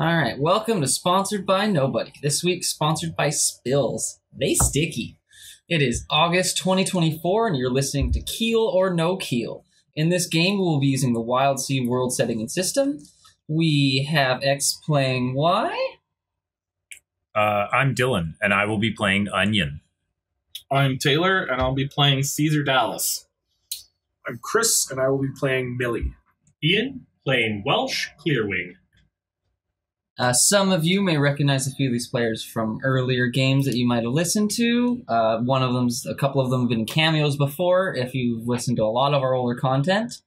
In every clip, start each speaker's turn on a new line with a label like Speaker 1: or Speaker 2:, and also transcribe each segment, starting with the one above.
Speaker 1: All right, welcome to Sponsored by Nobody. This week, sponsored by Spills. They sticky. It is August 2024, and you're listening to Keel or No Keel. In this game, we'll be using the Wildsea world setting and system. We have X playing Y.
Speaker 2: I'm Dylan, and I will be playing Onion.
Speaker 3: I'm Taylor, and I'll be playing Caesar Dallas.
Speaker 4: I'm Chris, and I will be playing Millie.
Speaker 5: Ian, playing Welsh Clearwing.
Speaker 1: Some of you may recognize a few of these players from earlier games that you might have listened to. A couple of them have been cameos before, if you've listened to a lot of our older content.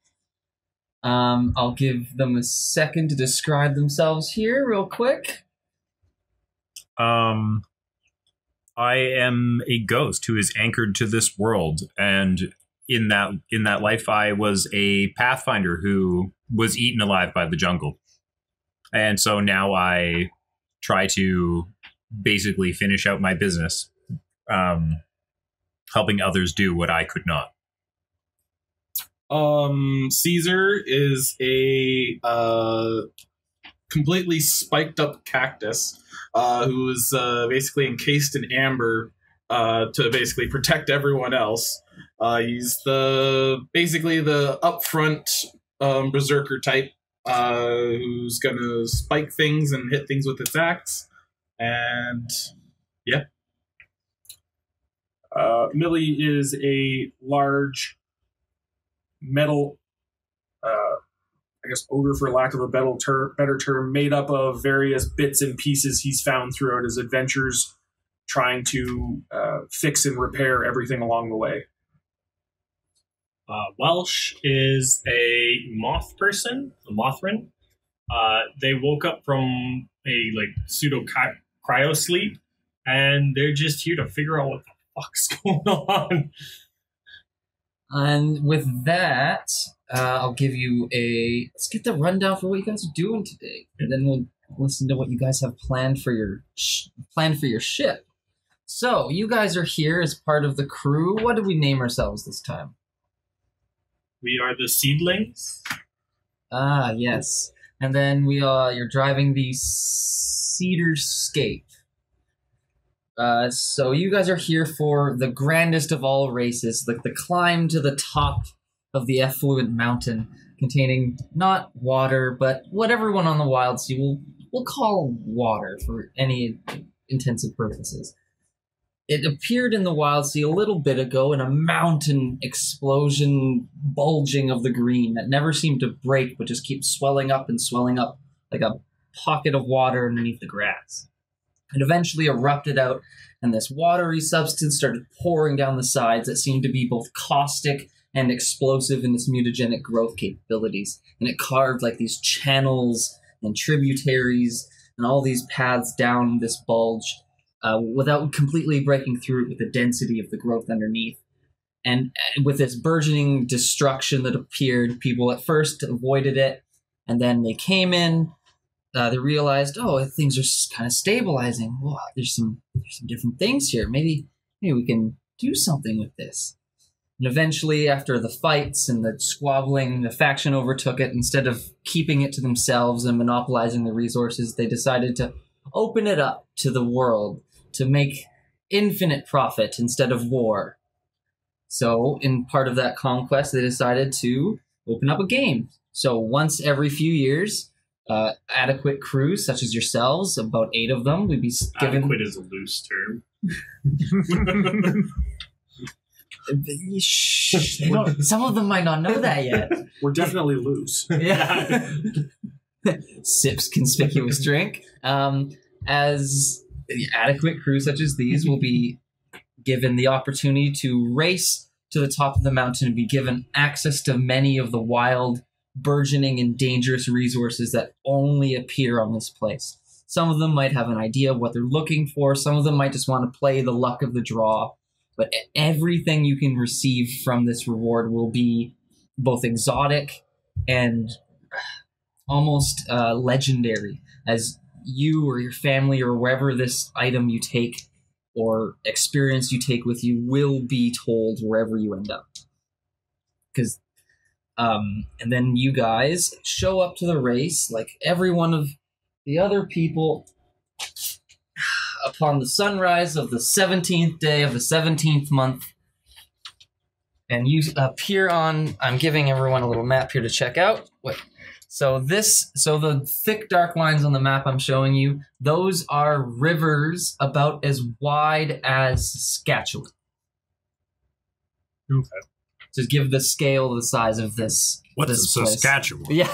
Speaker 1: I'll give them a second to describe themselves here real quick.
Speaker 2: I am a ghost who is anchored to this world, and in that life I was a pathfinder who was eaten alive by the jungle. And so now I try to basically finish out my business, helping others do what I could not.
Speaker 3: Caesar is a completely spiked up cactus who is basically encased in amber to basically protect everyone else. He's basically the upfront berserker type who's gonna spike things and hit things with its axe. And yeah.
Speaker 4: Millie is a large metal, ogre, for lack of a better term, made up of various bits and pieces he's found throughout his adventures, trying to fix and repair everything along the way.
Speaker 5: Welsh is a moth person, a mothran. They woke up from a pseudo cryo sleep, and they're just here to figure out what the fuck's going on.
Speaker 1: And with that, I'll give you let's get the rundown for what you guys are doing today, and then we'll listen to what you guys have planned for your ship. So you guys are here as part of the crew. What did we name ourselves this time?
Speaker 5: We are the Seedlings.
Speaker 1: Ah, yes. And then you're driving the Cedarscape. So you guys are here for the grandest of all races, like the climb to the top of the effluent mountain, containing not water, but what everyone on the Wildsea will call water for any intensive purposes. It appeared in the Wildsea a little bit ago in a mountain explosion bulging of the green that never seemed to break, but just keeps swelling up like a pocket of water underneath the grass. It eventually erupted out, and this watery substance started pouring down the sides that seemed to be both caustic and explosive in its mutagenic growth capabilities. And it carved like these channels and tributaries and all these paths down this bulge, without completely breaking through it with the density of the growth underneath. And with this burgeoning destruction that appeared, people at first avoided it, and then they came in. They realized, things are kind of stabilizing. Whoa, there's some different things here. Maybe we can do something with this. And eventually, after the fights and the squabbling, the faction overtook it. Instead of keeping it to themselves and monopolizing the resources, they decided to open it up to the world, to make infinite profit instead of war. So, in part of that conquest, they decided to open up a game. So, once every few years, adequate crews, such as yourselves, about 8 of them, would be given...
Speaker 5: Adequate is a loose term.
Speaker 1: Some of them might not know that yet.
Speaker 4: We're definitely loose.
Speaker 1: Yeah. Sips conspicuous drink. As adequate crews such as these will be given the opportunity to race to the top of the mountain and be given access to many of the wild, burgeoning, and dangerous resources that only appear on this place. Some of them might have an idea of what they're looking for. Some of them might just want to play the luck of the draw. But everything you can receive from this reward will be both exotic and almost legendary, as you or your family or wherever this item you take or experience you take with you will be told wherever you end up. Because and then you guys show up to the race like every one of the other people, upon the sunrise of the 17th day of the 17th month, and you appear on. I'm giving everyone a little map here to check out. So the thick dark lines on the map I'm showing you, those are rivers about as wide as Saskatchewan.
Speaker 5: Okay.
Speaker 1: To give the scale the size of this.
Speaker 2: What's
Speaker 1: this place.
Speaker 2: Saskatchewan?
Speaker 1: Yeah,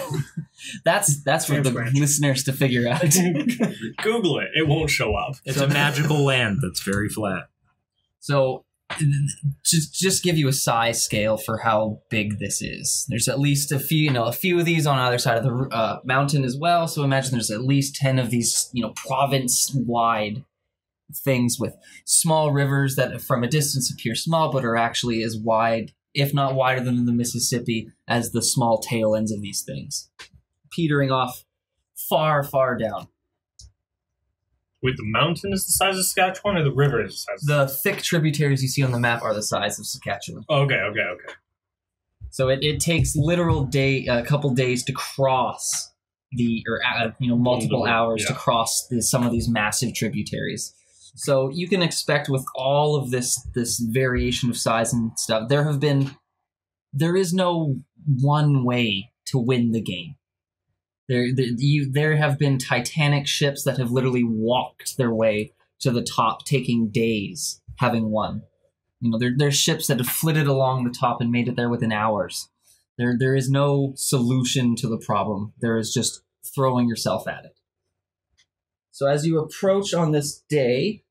Speaker 1: that's for the listeners to figure out.
Speaker 5: Google it. It won't show up.
Speaker 2: It's a magical land that's very flat.
Speaker 1: So, just give you a size scale for how big this is. There's at least a few of these on either side of the mountain as well. So imagine there's at least 10 of these, province-wide things with small rivers that from a distance appear small, but are actually as wide, if not wider than the Mississippi, as the small tail ends of these things, petering off far, far down.
Speaker 5: Wait, the mountain is the size of Saskatchewan, or the river is the size of
Speaker 1: The thick tributaries you see on the map are the size of Saskatchewan.
Speaker 5: Okay.
Speaker 1: So it takes a couple days to cross multiple hours to cross some of these massive tributaries. So you can expect with all of this variation of size and stuff, there is no one way to win the game. There have been Titanic ships that have literally walked their way to the top, taking days, having won. There's ships that have flitted along the top and made it there within hours. There is no solution to the problem. There is just throwing yourself at it. So as you approach on this day,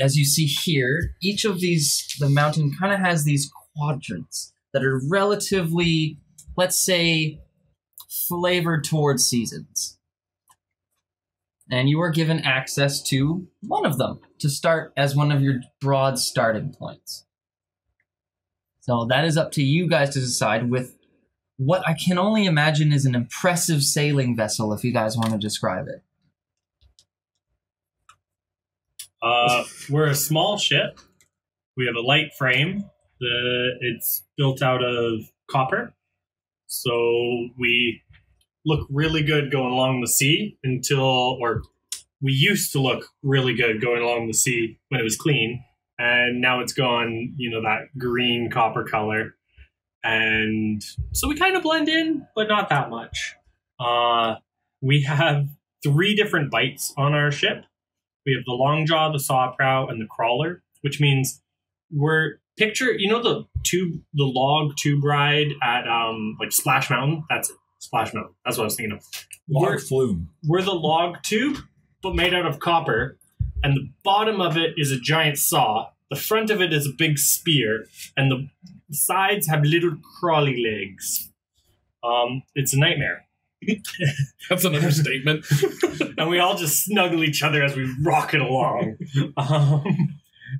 Speaker 1: as you see here, each of the mountain kind of has these quadrants that are relatively, let's say, flavored towards seasons. And you are given access to one of them to start as one of your broad starting points. So that is up to you guys to decide with what I can only imagine is an impressive sailing vessel, if you guys want to describe it.
Speaker 5: We're a small ship. We have a light frame. It's built out of copper. So we look really good going along the sea we used to look really good going along the sea when it was clean. And now it's gone, that green copper color. And so we kind of blend in, but not that much. We have 3 different bites on our ship. We have the long jaw, the saw prow, and the crawler, which means picture, the log tube ride at Splash Mountain. That's it. Splash Mountain. That's what I was thinking of.
Speaker 2: Log flume.
Speaker 5: We're the log tube, but made out of copper, and the bottom of it is a giant saw. The front of it is a big spear, and the sides have little crawly legs. It's a nightmare.
Speaker 3: That's an understatement.
Speaker 5: And we all just snuggle each other as we rocket along.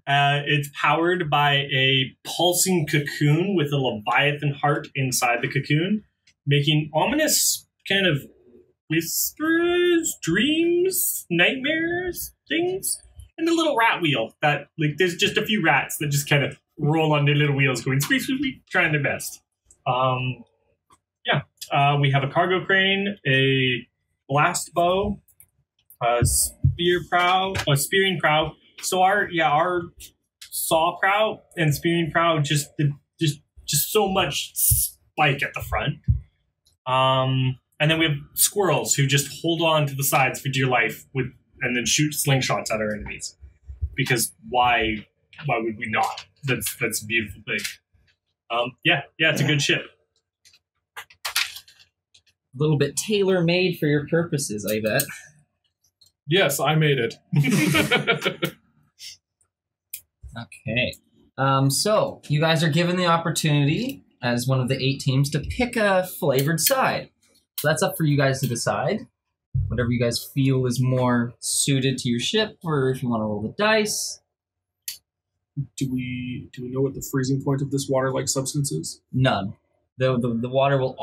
Speaker 5: It's powered by a pulsing cocoon with a leviathan heart inside the cocoon, making ominous kind of whispers, dreams, nightmares, things, and a little rat wheel that, there's just a few rats that just kind of roll on their little wheels going squeak, squeak, squeak, trying their best. We have a cargo crane, a blast bow, a spearing prow. So our saw prow and spearing prow just so much spike at the front. And then we have squirrels who just hold on to the sides for dear life and then shoot slingshots at our enemies. Because why would we not? That's a beautiful thing. It's a good ship.
Speaker 1: A little bit tailor-made for your purposes, I bet.
Speaker 3: Yes, I made it.
Speaker 1: Okay. So, you guys are given the opportunity, as one of the 8 teams, to pick a flavored side. So that's up for you guys to decide. Whatever you guys feel is more suited to your ship, or if you want to roll the dice.
Speaker 4: Do we know what the freezing point of this water-like substance is?
Speaker 1: None. The water will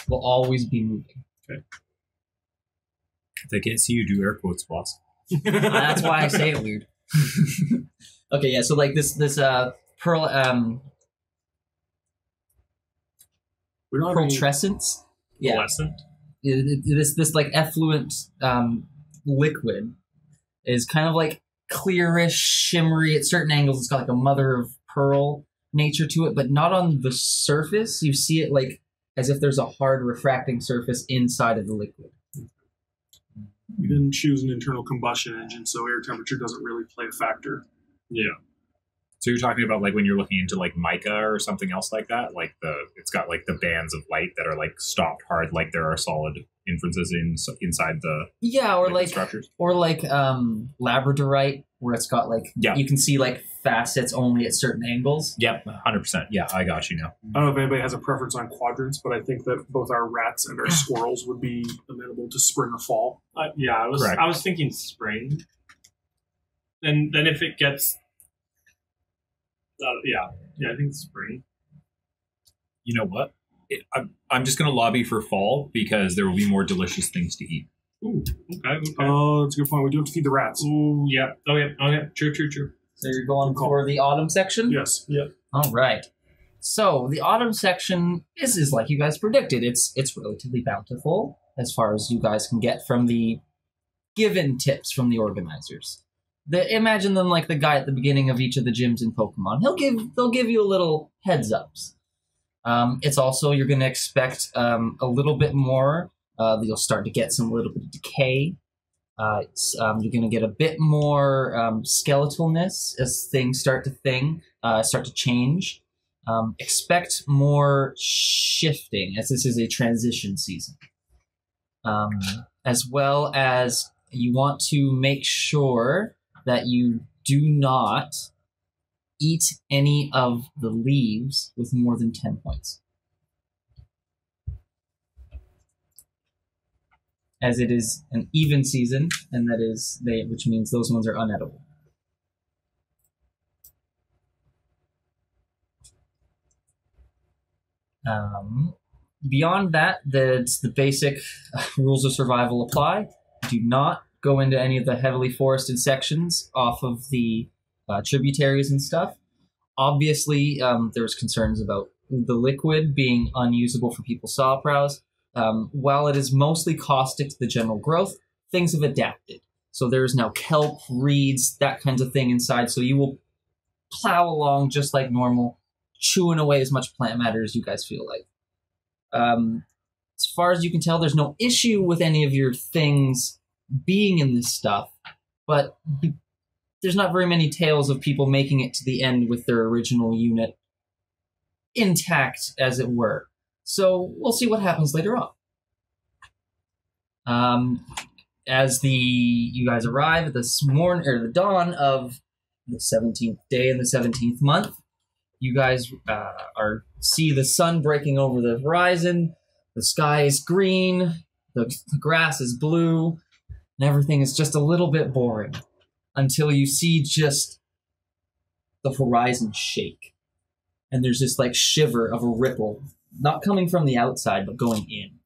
Speaker 1: always be moving.
Speaker 4: Okay.
Speaker 2: If they can't see you, do air quotes, boss.
Speaker 1: That's why I say it weird. Okay, yeah. So this pearl
Speaker 4: We don't have
Speaker 1: pearlescence. Yeah.
Speaker 5: Pearlescent.
Speaker 1: this like effluent liquid is kind of like clearish, shimmery. At certain angles, it's got like a mother of pearl nature to it, but not on the surface. You see it like as if there's a hard refracting surface inside of the liquid.
Speaker 4: We didn't choose an internal combustion engine, so air temperature doesn't really play a factor.
Speaker 5: Yeah.
Speaker 2: So you're talking about like when you're looking into like mica or something else like that, like it's got like the bands of light that are like stopped hard, like there are solid inferences inside the structures, or like
Speaker 1: labradorite, where it's got like you can see like facets only at certain angles.
Speaker 2: Yep, 100%. Yeah, I got you now.
Speaker 4: I don't know if anybody has a preference on quadrants, but I think that both our rats and our squirrels would be amenable to spring or fall.
Speaker 5: I was thinking spring. And then if it gets I think spring.
Speaker 2: You know what? I'm just going to lobby for fall because there will be more delicious things to eat.
Speaker 5: Ooh, okay.
Speaker 4: Oh, that's a good point. We do have to feed the rats.
Speaker 5: Ooh, yeah. Oh, yeah. True.
Speaker 1: So you're going for the autumn section?
Speaker 4: Yes.
Speaker 5: Yeah.
Speaker 1: All right. So the autumn section is like you guys predicted. It's relatively bountiful as far as you guys can get from the given tips from the organizers. Imagine them like the guy at the beginning of each of the gyms in Pokemon. They'll give you a little heads ups. It's also, you're going to expect a little bit more. You'll start to get a little bit of decay. You're going to get a bit more skeletalness as things start to change. Expect more shifting, as this is a transition season. As well as you want to make sure that you do not eat any of the leaves with more than 10 points. As it is an even season, and which means those ones are unedible. Beyond that, the basic rules of survival apply. Do not go into any of the heavily forested sections off of the tributaries and stuff. Obviously, there's concerns about the liquid being unusable for people's saw prows. While it is mostly caustic to the general growth, things have adapted. So there's now kelp, reeds, that kinds of thing inside. So you will plow along just like normal, chewing away as much plant matter as you guys feel like. As far as you can tell, there's no issue with any of your things being in this stuff, but there's not very many tales of people making it to the end with their original unit intact, as it were. So we'll see what happens later on. As you guys arrive at the dawn of the 17th day in the 17th month, you guys see the sun breaking over the horizon. The sky is green. The grass is blue. And everything is just a little bit boring until you see just the horizon shake. And there's this like shiver of a ripple, not coming from the outside, but going in.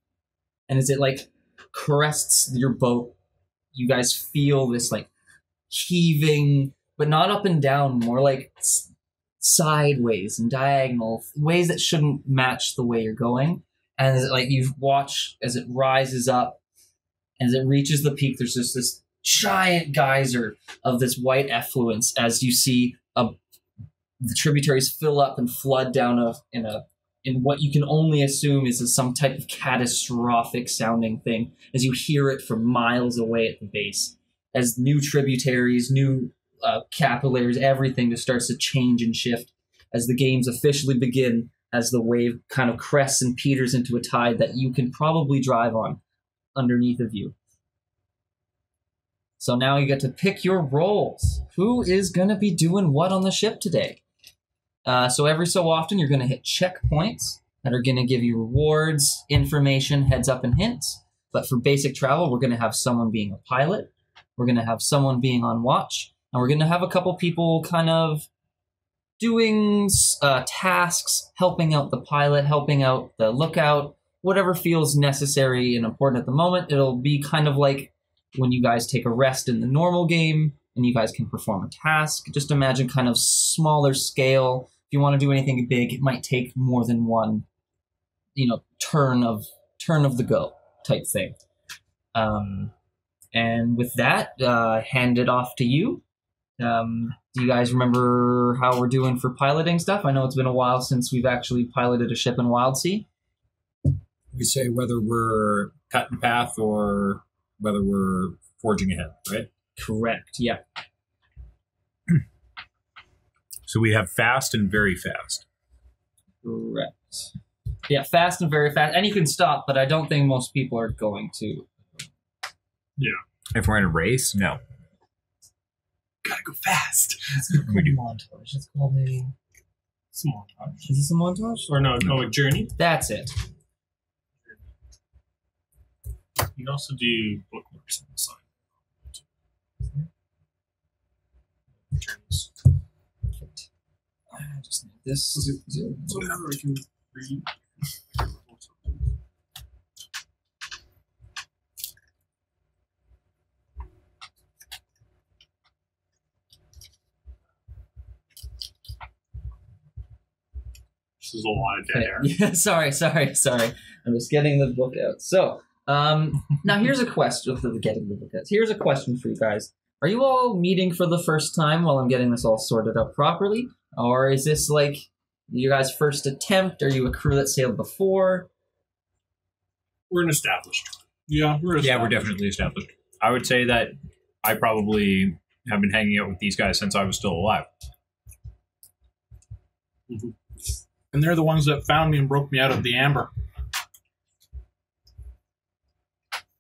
Speaker 1: And as it like crests your boat, you guys feel this like heaving, but not up and down, more like sideways and diagonal, ways that shouldn't match the way you're going. And like you watch as it rises up, as it reaches the peak, there's just this giant geyser of this white effluence as you see the tributaries fill up and flood down in what you can only assume is some type of catastrophic sounding thing as you hear it from miles away at the base. As new tributaries, new capillaries, everything just starts to change and shift as the games officially begin, as the wave kind of crests and peters into a tide that you can probably drive on underneath of you. So now you get to pick your roles. Who is going to be doing what on the ship today? So every so often you're going to hit checkpoints that are going to give you rewards, information, heads up, and hints. But for basic travel, we're going to have someone being a pilot. We're going to have someone being on watch. And we're going to have a couple people kind of doing tasks, helping out the pilot, helping out the lookout, whatever feels necessary and important at the moment. It'll be kind of like when you guys take a rest in the normal game and you guys can perform a task. Just imagine kind of smaller scale. If you want to do anything big, it might take more than one, turn of the go type thing. And with that, hand it off to you. Do you guys remember how we're doing for piloting stuff? I know it's been a while since we've actually piloted a ship in Wildsea.
Speaker 2: We say whether we're cutting path or whether we're forging ahead, right?
Speaker 1: Correct, yeah.
Speaker 2: So we have fast and very fast.
Speaker 1: Correct. Yeah, fast and very fast. And you can stop, but I don't think most people are going to.
Speaker 5: Yeah.
Speaker 2: If we're in a race, no.
Speaker 3: Gotta go fast.
Speaker 1: We do. Montage. It's called a...
Speaker 5: It's a montage.
Speaker 1: Is this a montage?
Speaker 5: Or no, a journey.
Speaker 1: That's it.
Speaker 5: You can also do bookmarks on the side. Journeys.
Speaker 1: Perfect. I just need this.
Speaker 4: Whatever I can read.
Speaker 5: This is a lot of dead air.
Speaker 1: Yeah, sorry. I'm just getting the book out. So, now here's a question. Getting the book out. Here's a question for you guys. Are you all meeting for the first time while I'm getting this all sorted out properly? Or is this like your guys' first attempt? Are you a crew that sailed before?
Speaker 5: We're an established.
Speaker 3: Yeah, we're
Speaker 2: Definitely established. I would say that I probably have been hanging out with these guys since I was still alive.
Speaker 5: Mm-hmm.
Speaker 3: And they're the ones that found me and broke me out of the amber.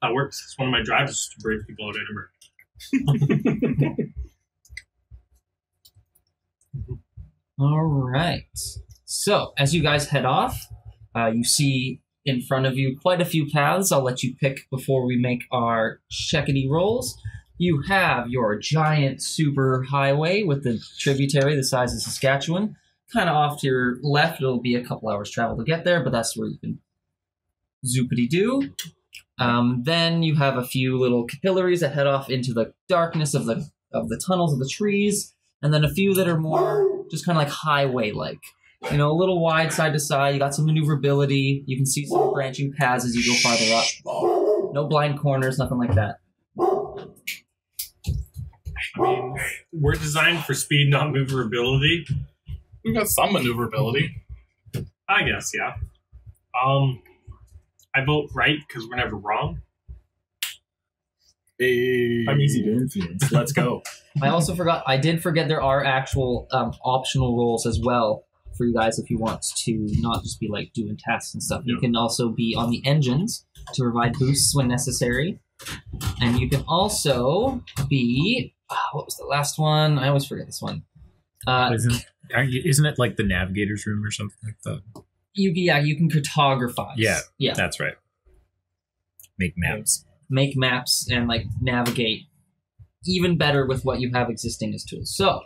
Speaker 5: That works. It's one of my drives is to break people out of amber.
Speaker 1: All right. So, as you guys head off, you see in front of you quite a few paths. I'll let you pick before we make our checkity rolls. You have your giant super highway with the tributary the size of Saskatchewan. Kind of off to your left, it'll be a couple hours travel to get there, but that's where you can zoopity-doo. Then you have a few little capillaries that head off into the darkness of the tunnels of the trees, and then a few that are more just kind of like highway-like. You know, a little wide side to side. You got some maneuverability. You can see some branching paths as you go farther up. No blind corners, nothing like that.
Speaker 5: I mean, we're designed for speed, not maneuverability.
Speaker 3: We've got some maneuverability.
Speaker 5: I guess, yeah. I vote right because we're never wrong.
Speaker 2: I'm easy to influence. Let's go.
Speaker 1: I did forget there are actual optional roles as well for you guys if you want to not just be like doing tasks and stuff. You can also be on the engines to provide boosts when necessary. And you can also be... what was the last one? I always forget this one.
Speaker 2: Isn't it like the navigator's room or something like that?
Speaker 1: You can cartographize.
Speaker 2: Yeah, that's right. Make maps
Speaker 1: And like navigate even better with what you have existing as tools. So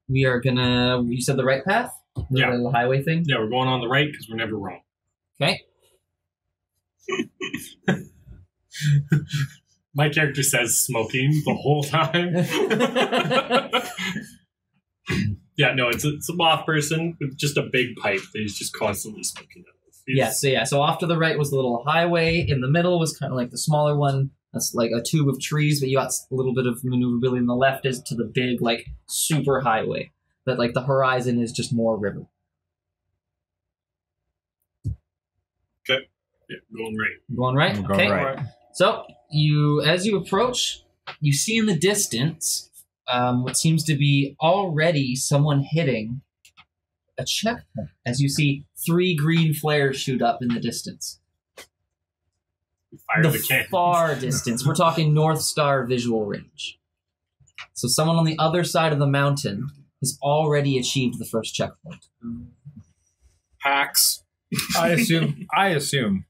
Speaker 1: we are gonna. You said the right path. The little highway thing.
Speaker 5: Yeah, we're going on the right because we're never wrong.
Speaker 1: Okay.
Speaker 5: My character says smoking the whole time. Yeah, no, it's a moth person with just a big pipe that he's just constantly smoking at.
Speaker 1: So off to the right was the little highway. In the middle was kind of like the smaller one. That's like a tube of trees, but you got a little bit of maneuverability. And the left is to the big, like, super highway. That, like, the horizon is just more river.
Speaker 5: Okay. Yeah, going right.
Speaker 1: Going right?
Speaker 2: We're
Speaker 1: Okay.
Speaker 2: going right.
Speaker 1: So, as you approach, you see in the distance what seems to be already someone hitting a checkpoint. As you see 3 green flares shoot up in the distance.
Speaker 5: Fire the cannon.
Speaker 1: Far distance. We're talking North Star visual range. So someone on the other side of the mountain has already achieved the first checkpoint.
Speaker 3: Hacks.
Speaker 2: I assume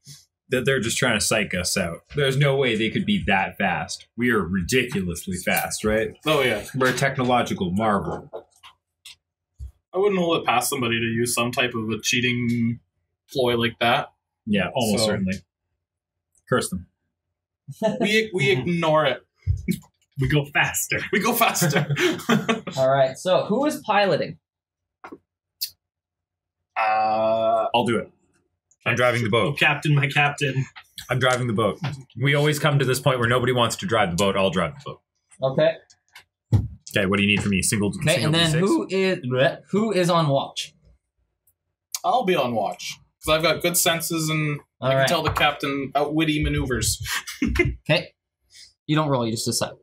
Speaker 2: that they're just trying to psych us out. There's no way they could be that fast. We are ridiculously fast, right?
Speaker 3: Oh, yeah.
Speaker 2: We're a technological marvel.
Speaker 3: I wouldn't hold it past somebody to use some type of a cheating ploy like that.
Speaker 2: Yeah, almost certainly. Curse them.
Speaker 3: We ignore it.
Speaker 5: We go faster.
Speaker 3: We go faster.
Speaker 1: All right. So who is piloting?
Speaker 2: I'll do it. I'm driving the
Speaker 5: Oh,
Speaker 2: boat.
Speaker 5: Captain, my captain.
Speaker 2: I'm driving the boat. We always come to this point where nobody wants to drive the boat. I'll drive the boat.
Speaker 1: Okay.
Speaker 2: Okay, what do you need from me?
Speaker 1: Okay, and then
Speaker 2: D6?
Speaker 1: who is on watch?
Speaker 3: I'll be on watch because I've got good senses and I can
Speaker 1: Alright.
Speaker 3: tell the captain witty maneuvers.
Speaker 1: Okay. You don't roll, you just decide.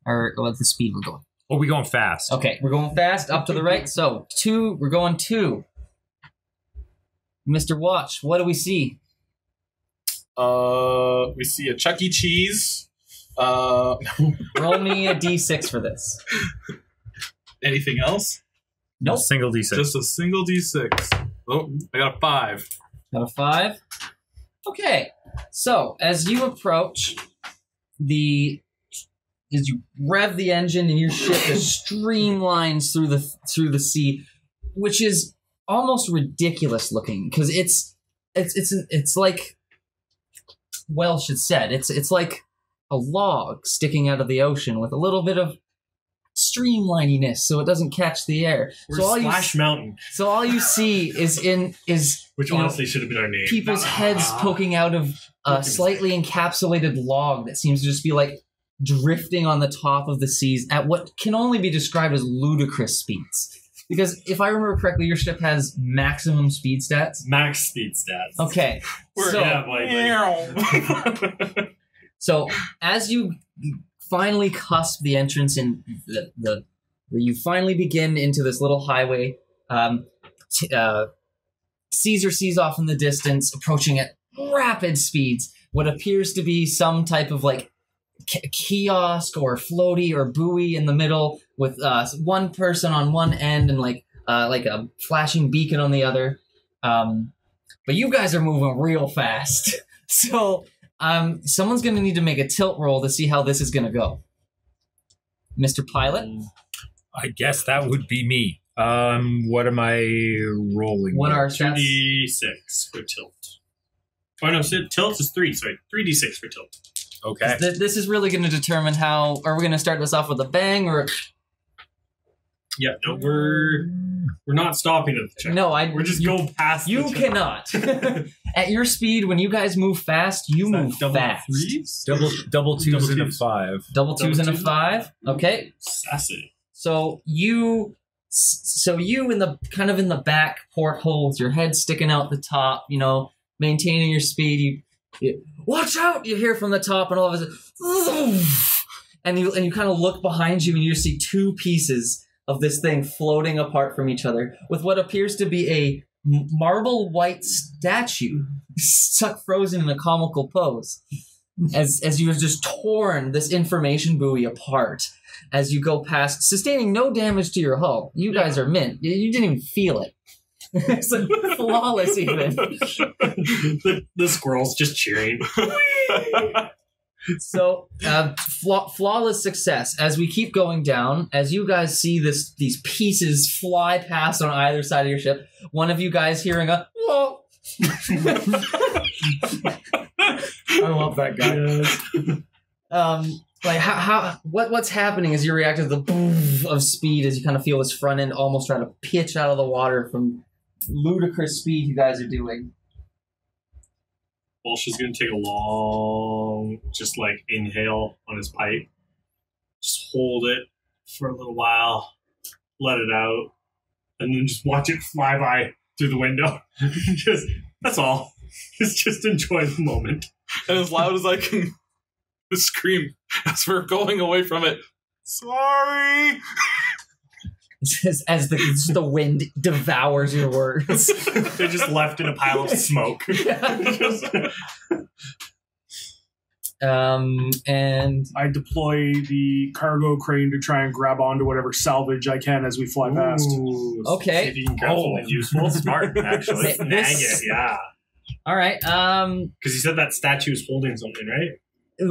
Speaker 1: Or what the speed we're going.
Speaker 2: Oh, we going fast.
Speaker 1: Okay, we're going fast, up to the right. So, 2, we're going 2. Mr. Watch, what do we see?
Speaker 3: We see a Chuck E. Cheese.
Speaker 1: Roll me a d6 for this.
Speaker 3: Anything else?
Speaker 1: Nope.
Speaker 2: Single D6.
Speaker 3: Just a single D6. Oh, I got a 5.
Speaker 1: Got a 5. Okay, so as you approach as you rev the engine and your ship just streamlines through the sea, which is almost ridiculous looking because it's like Welsh had said, it's like a log sticking out of the ocean with a little bit of streamlininess so it doesn't catch the air.
Speaker 5: We're Splash Mountain,
Speaker 1: So all you see is
Speaker 5: which honestly should have been our name.
Speaker 1: people's heads poking out of a slightly encapsulated log that seems to just be like drifting on the top of the seas at what can only be described as ludicrous speeds. Because if I remember correctly, your ship has maximum speed stats.
Speaker 5: Max speed stats.
Speaker 1: Okay. So as you finally cusp the entrance in where you finally begin into this little highway, Caesar sees off in the distance, approaching at rapid speeds, what appears to be some type of like kiosk or floaty or buoy in the middle with one person on one end and like a flashing beacon on the other. But you guys are moving real fast. So someone's going to need to make a tilt roll to see how this is going to go. Mr. Pilot?
Speaker 2: I guess that would be me. What am I rolling?
Speaker 1: What
Speaker 2: with?
Speaker 1: are stats?
Speaker 5: 2d6 for tilt. Oh no, tilt is 3. Sorry, 3d6 for tilt.
Speaker 2: Okay.
Speaker 1: This is really going to determine how... Are we going to start this off with a bang or...
Speaker 5: Yeah, no, we're not stopping at the check.
Speaker 1: No,
Speaker 5: we're just going past.
Speaker 1: You
Speaker 5: the check.
Speaker 1: cannot. At your speed, when you guys move fast, you move fast.
Speaker 2: Double twos and a 5.
Speaker 1: Double twos and a 5. Okay.
Speaker 5: Sassy.
Speaker 1: So you in the back porthole with your head sticking out the top, maintaining your speed. You watch out! You hear from the top, and all of a sudden, and you kind of look behind you, and you just see 2 pieces of this thing floating apart from each other with what appears to be a marble white statue stuck frozen in a comical pose as you have just torn this information buoy apart as you go past, sustaining no damage to your hull. You guys are mint. You didn't even feel it. It's like flawless even.
Speaker 5: The squirrels just cheering.
Speaker 1: So, flawless success. As we keep going down, as you guys see these pieces fly past on either side of your ship, one of you guys hearing a whoa.
Speaker 4: I love that guy.
Speaker 1: What's happening as you react to the boom of speed as you kind of feel this front end almost trying to pitch out of the water from ludicrous speed you guys are doing?
Speaker 5: Walsh is going to take a long, just like inhale on his pipe. Just hold it for a little while, let it out, and then just watch it fly by through the window. That's all. Just enjoy the moment.
Speaker 3: And as loud as I can scream as we're going away from it, sorry!
Speaker 1: As the wind devours your words.
Speaker 5: They're just left in a pile of smoke.
Speaker 1: And
Speaker 4: I deploy the cargo crane to try and grab onto whatever salvage I can as we fly past.
Speaker 1: Okay.
Speaker 5: See if you can grab something useful. Smart, actually. Snag it, yeah.
Speaker 1: All right.
Speaker 5: Because you said that statue is holding something, right?
Speaker 1: It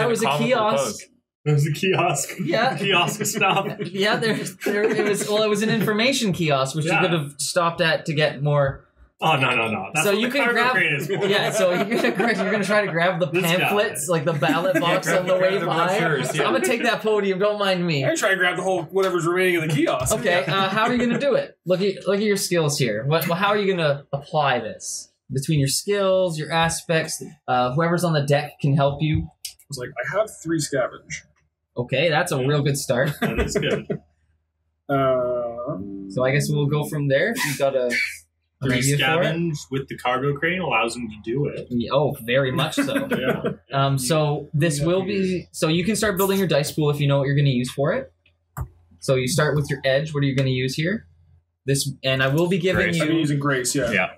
Speaker 1: was a kiosk.
Speaker 5: It was a kiosk.
Speaker 1: Yeah.
Speaker 5: Kiosk stuff.
Speaker 1: Yeah, it was an information kiosk, which you could have stopped at to get more.
Speaker 5: Oh, no. That's
Speaker 1: so
Speaker 5: what
Speaker 1: you
Speaker 5: the
Speaker 1: can
Speaker 5: cargo
Speaker 1: grab.
Speaker 5: crane is for.
Speaker 1: Yeah, so you're gonna try to grab the pamphlets, like the ballot box on the way by. I'm gonna take that podium. Don't mind me.
Speaker 4: I'm trying to grab the whole whatever's remaining of the kiosk.
Speaker 1: Okay, how are you gonna do it? Look at your skills here. How are you gonna apply this? between your skills, your aspects. Whoever's on the deck can help you.
Speaker 4: I was like, I have 3 scavenge.
Speaker 1: Okay, that's a real good start.
Speaker 5: That is good.
Speaker 1: So I guess we'll go from there. If you got an
Speaker 5: 3
Speaker 1: idea for it.
Speaker 5: scavenge with the cargo crane allows him to do it.
Speaker 1: Oh, very much so.
Speaker 5: Yeah.
Speaker 1: So this will be. So you can start building your dice pool if you know what you're going to use for it. So you start with your edge. What are you going to use here? This, and I will be giving
Speaker 2: Grace.
Speaker 1: you.
Speaker 4: I'm using Grace, yeah.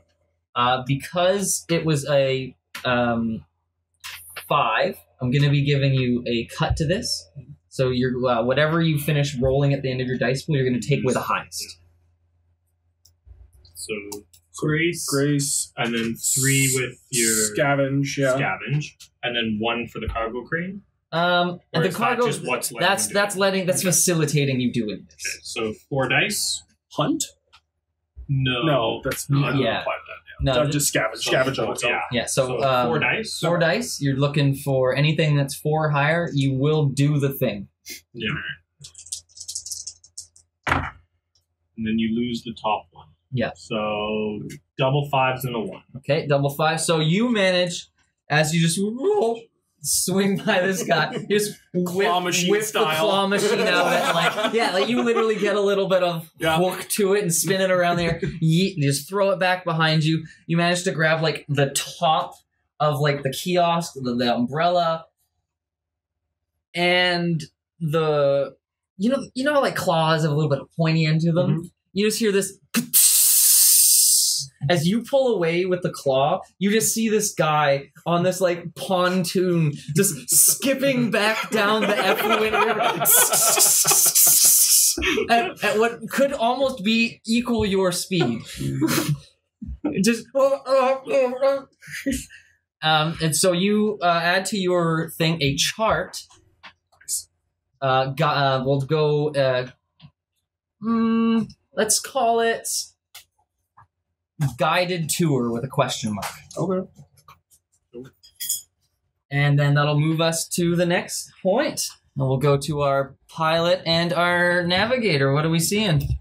Speaker 1: Because it was a 5. I'm going to be giving you a cut to this. So you're whatever you finish rolling at the end of your dice pool, you're going to take with the highest.
Speaker 5: So Grace, and then 3 with your
Speaker 4: Scavenge,
Speaker 5: scavenge, and then 1 for the cargo crane.
Speaker 1: And
Speaker 5: Or
Speaker 1: the
Speaker 5: is that
Speaker 1: cargo.
Speaker 5: just what's letting him do it?
Speaker 1: That's facilitating you doing this.
Speaker 5: Okay, so 4 dice.
Speaker 4: Hunt?
Speaker 5: No,
Speaker 4: No, that's
Speaker 5: No,
Speaker 4: not.
Speaker 5: I don't
Speaker 1: Yeah.
Speaker 5: apply that.
Speaker 1: No,
Speaker 4: I'm just scavenge on its own.
Speaker 5: Yeah.
Speaker 1: yeah. So
Speaker 5: 4 dice.
Speaker 1: 4 dice. You're looking for anything that's 4 or higher. You will do the thing.
Speaker 5: Yeah. And then you lose the top one.
Speaker 1: Yeah.
Speaker 5: So double 5s and a 1.
Speaker 1: Okay, double 5. So you manage as you just swing by this guy. You just
Speaker 4: Claw machine
Speaker 1: whip
Speaker 4: style.
Speaker 1: the claw machine out and like you literally get a little bit of hook to it and spin it around there. You just throw it back behind you. You manage to grab like the top of like the kiosk, the umbrella, and the you know how like claws have a little bit of pointy end to them.
Speaker 4: Mm-hmm.
Speaker 1: You just hear this. As you pull away with the claw, you just see this guy on this like pontoon just skipping back down the effluent river at what could almost be equal your speed. Just and so you add to your thing a chart. We'll go. Let's call it guided tour with a question mark.
Speaker 4: Okay.
Speaker 1: And then that'll move us to the next point. And we'll go to our pilot and our navigator. What are we seeing?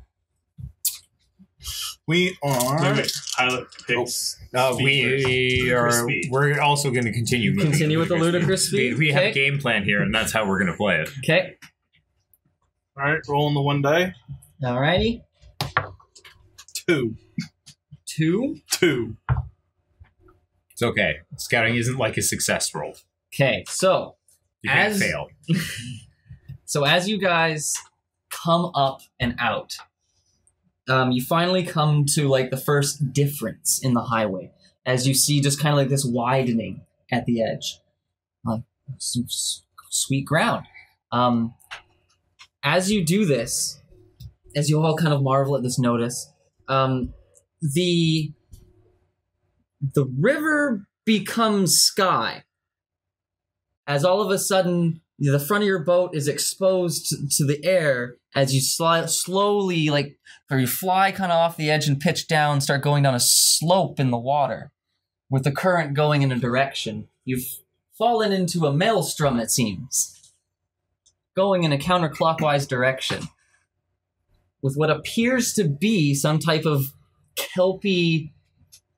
Speaker 3: We are.
Speaker 5: Okay, pilot picks.
Speaker 2: We're also going to continue moving.
Speaker 1: Continue with the ludicrous speed?
Speaker 2: We have a
Speaker 1: Okay.
Speaker 2: game plan here, and that's how we're going to play it.
Speaker 1: Okay.
Speaker 3: All right, rolling the 1 die.
Speaker 1: Alrighty.
Speaker 3: 2.
Speaker 1: 2.
Speaker 2: It's okay. Scouting isn't like a success roll.
Speaker 1: Okay, so
Speaker 2: You can't
Speaker 1: As-
Speaker 2: fail.
Speaker 1: So as you guys come up and out, you finally come to like the first difference in the highway as you see just kind of like this widening at the edge. Some sweet ground. As you do this, as you all kind of marvel at this notice, the river becomes sky. As all of a sudden, the front of your boat is exposed to the air as you slowly, or you fly kind of off the edge and pitch down, start going down a slope in the water with the current going in a direction. You've fallen into a maelstrom, it seems, going in a counterclockwise direction with what appears to be some type of kelpy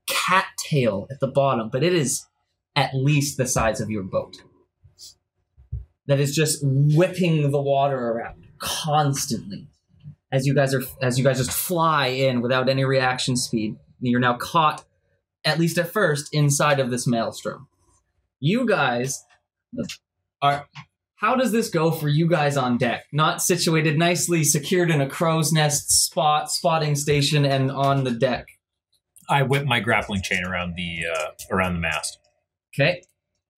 Speaker 1: cattail at the bottom, but it is at least the size of your boat. That is just whipping the water around constantly as you guys just fly in without any reaction speed. You're now caught, at least at first, inside of this maelstrom. You guys are. How does this go for you guys on deck? Not situated nicely, secured in a crow's nest spotting station, and on the deck.
Speaker 2: I whip my grappling chain around the mast.
Speaker 1: Okay.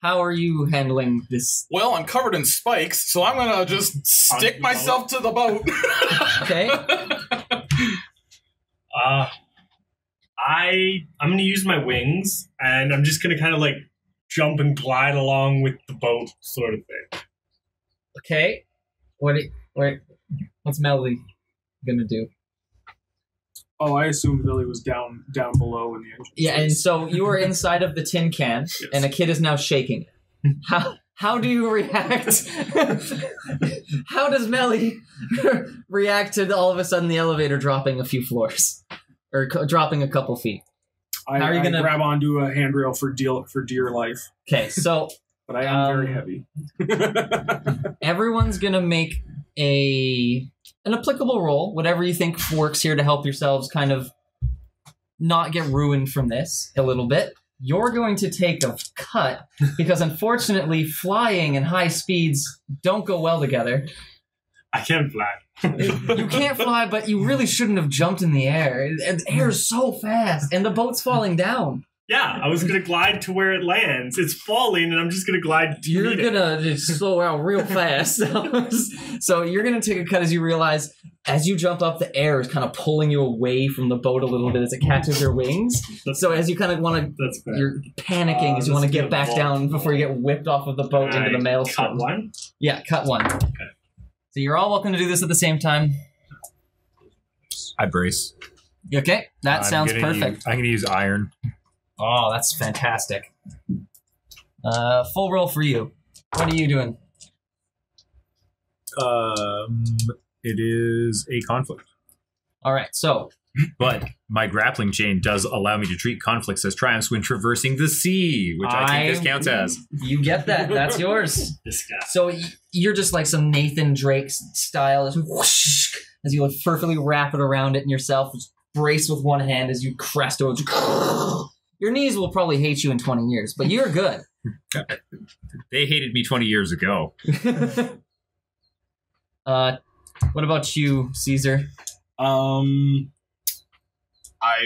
Speaker 1: How are you handling this?
Speaker 3: Well, I'm covered in spikes, so I'm gonna just stick myself to the boat.
Speaker 1: Okay.
Speaker 5: I'm gonna use my wings, and I'm just gonna kind of like jump and glide along with the boat, sort of thing.
Speaker 1: Okay. What's Melody gonna do?
Speaker 4: Oh, I assumed Billy was down below in the engine.
Speaker 1: Yeah, and so you are inside of the tin can,
Speaker 5: Yes.
Speaker 1: and a kid is now shaking it. How do you react? How does Melly react to all of a sudden the elevator dropping a few floors? Or dropping a couple feet?
Speaker 4: I
Speaker 1: How are you gonna
Speaker 4: grab onto a handrail for dear life?
Speaker 1: Okay, so
Speaker 4: But I am very heavy.
Speaker 1: everyone's gonna make an applicable roll, whatever you think works here to help yourselves kind of not get ruined from this a little bit. You're going to take a cut because unfortunately flying and high speeds don't go well together.
Speaker 5: I can't fly.
Speaker 1: You can't fly, but you really shouldn't have jumped in the air. The air is so fast and the boat's falling down.
Speaker 5: Yeah, I was going to glide to where it lands. It's falling, and I'm just going to glide to
Speaker 1: You're
Speaker 5: meet
Speaker 1: gonna just slow out real fast. So you're gonna take a cut as you realize, as you jump up, the air is kind of pulling you away from the boat a little bit as it catches your wings. So as you kind of want to,
Speaker 5: That's fair.
Speaker 1: you're panicking as you want to get back down before you get whipped off of the boat into the maelstrom.
Speaker 5: Cut one?
Speaker 1: Yeah, cut one.
Speaker 5: Okay.
Speaker 1: So you're all welcome to do this at the same time.
Speaker 2: I brace.
Speaker 1: Okay, that sounds perfect.
Speaker 2: I'm going to use iron.
Speaker 1: Oh, that's fantastic. Full roll for you. What are you doing?
Speaker 2: It is a conflict.
Speaker 1: All right, so
Speaker 2: But my grappling chain does allow me to treat conflicts as triumphs when traversing the sea, which I think this counts as.
Speaker 1: You get that. That's yours.
Speaker 5: This guy.
Speaker 1: So you're just like some Nathan Drake style, just whoosh, as you like perfectly wrap it around it and yourself, just brace with one hand as you crest over. Your knees will probably hate you in 20 years, but you're good.
Speaker 2: They hated me 20 years ago.
Speaker 1: What about you, Caesar?
Speaker 3: I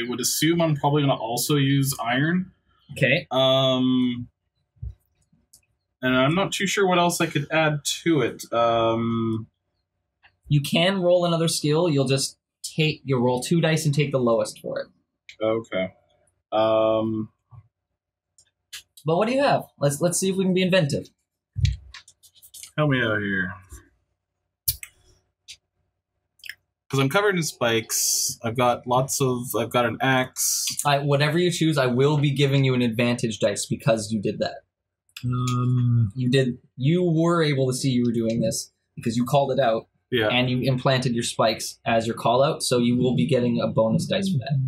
Speaker 3: would assume I'm probably going to also use iron.
Speaker 1: Okay.
Speaker 3: And I'm not too sure what else I could add to it.
Speaker 1: You can roll another skill. You'll roll 2 dice and take the lowest for it.
Speaker 3: Okay.
Speaker 1: But what do you have? Let's see if we can be inventive.
Speaker 3: Help me out here. Because I'm covered in spikes. I've got an axe.
Speaker 1: Whatever you choose, I will be giving you an advantage dice because you did that. You were able to see you were doing this because you called it out.
Speaker 3: Yeah.
Speaker 1: And you implanted your spikes as your call out, so you will be getting a bonus dice for that.